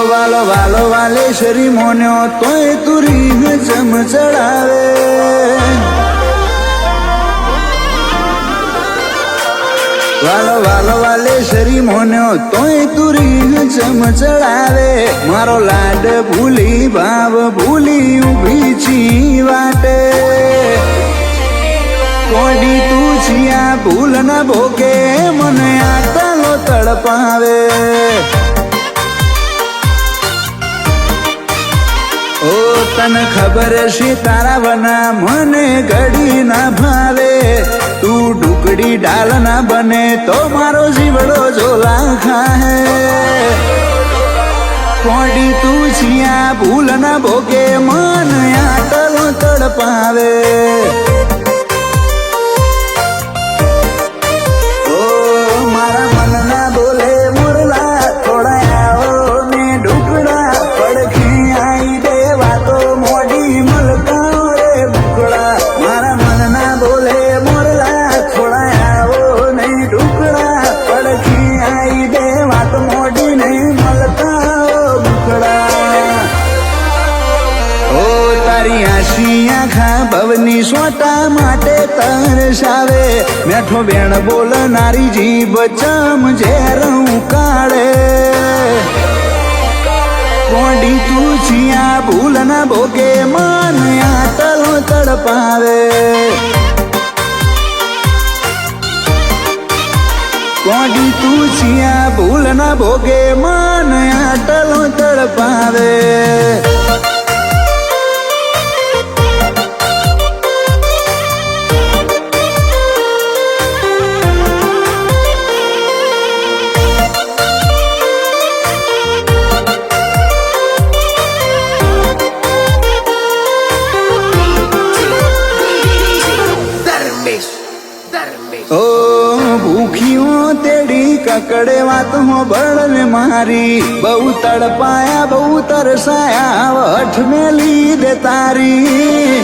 વાલો વાલો વાલેશ્વરી મોન્યો તોય તુરી જમ ચડાવે વાલો વાલો વાલેશ્વરી મોન્યો તોય તુરી જમ ચડાવે મારો લાડ ભૂલી ભાવ ભૂલી ઉભી છી વાટે કોડી તું છિયા ભૂલ ના ભોગે મને આટલો તડપાવે ઓ તને ખબર છે તારા વના મને ઘડી ના ભાવે તું ઢુકડી ડાલ ના બને તો મારો જીવડો ઝોલા ખાહે કોડી તું છિયા ભૂલ ના ભોગે મન આટલો તડપાવે ઓ મારા મન ના બોલે મુરલા થોડા આવો ને ઢુકડા પડખી આઈ ભવની સોટા માટે તરસાવે મેઠો બેણ બોલનારી જીભ ચમ ઝેરું કાઢે કોડી તું છિયા ભૂલ ના ભોગે મન આટલો તડપાવે કોડી તું છિયા ભૂલ ના ભોગે મન આટલો તડપાવે ઓ ભૂખીઓ તેડી કકડે વાત હો બળને મારી બહુ તડપાયા બહુ તરસાયા વઠ મેલી દે તારી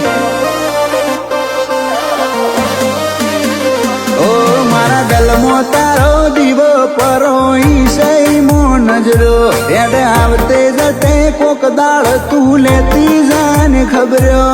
ઓ મારા દલમો તારો દીવો પરોઈ સઈ મો નજરો એડે આવતે જતે કોક દાળ તું લેતી જાને ખબરો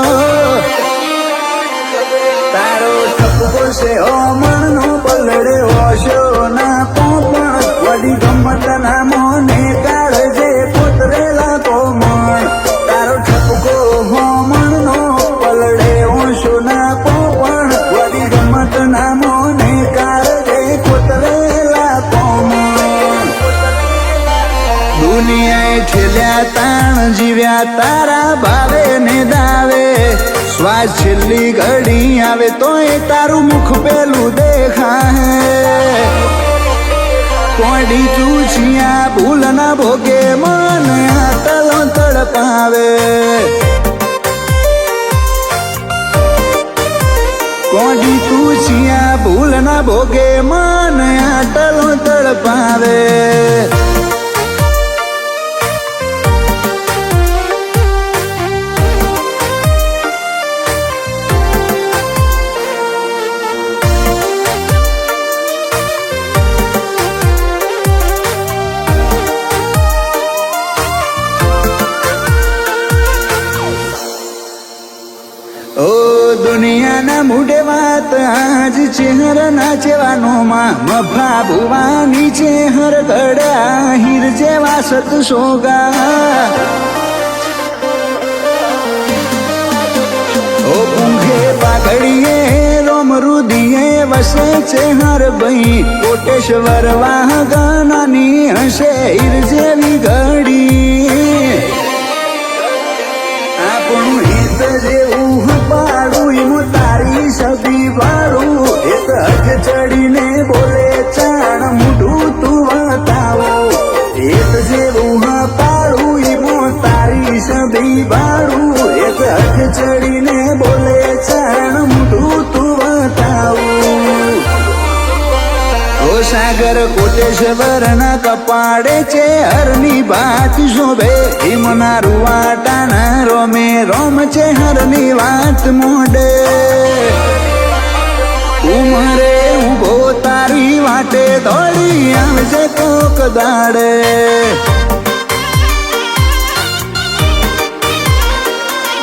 તારો ઠપકો છે ઓ મણનો પલડે ઓશો ના પોપણ વડી ગમત ના મોને કાળજે પોતરેલા કોમણ તારો ઠપકો હો મણનો પલડે ઓશો ના પોપણ વડી ગમત ના મોને કાળજે પોતરેલા કોમણ દુનિયાએ ઠેલ્યા તાણ જીવ્યા તારા ભાવે ને દાવે શ્વાસ છેલ્લી ઘડી આવે તોય તારું મુખ પેલું દેખાય કોડી તું છિયા ભૂલ ના ભોગે મન આટલો તડપાવે કોડી તું છિયા ભૂલ ના ભોગે મન આટલો તડપાવે દુનિયાના મૂડે વાત આજ ચેહર નાચવાનો માં મફા ભુવાની ચેહર ગળ્યા હીર જેવા સત સોગા ઓ પૂંઘે પાઘડીએ રોમ રુદિયે વસે ચેહર બઈ કોટેશ્વર વાહગાનાની હશે હીર જેવી ઘડી આપણું હિત જેવું પાડું તારી સભી વાળું એક હજ ચડીને બોલે ચાણ મૂઢું તું બતાવો એક જેવું પાડું તારી સભી સાગર કોટેશ્વરના કપાળે છે હરની ભાત શોભે હિમના રૂવાટાના રોમે રોમ છે હરની વાત મોઢે ઉમરે ઉભો તારી વાટે દોડી આવશે કોક દાડે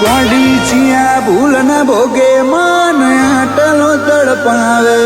ગોડી ચિયા ભૂલ ના ભોગે મન આટલો તડપાવે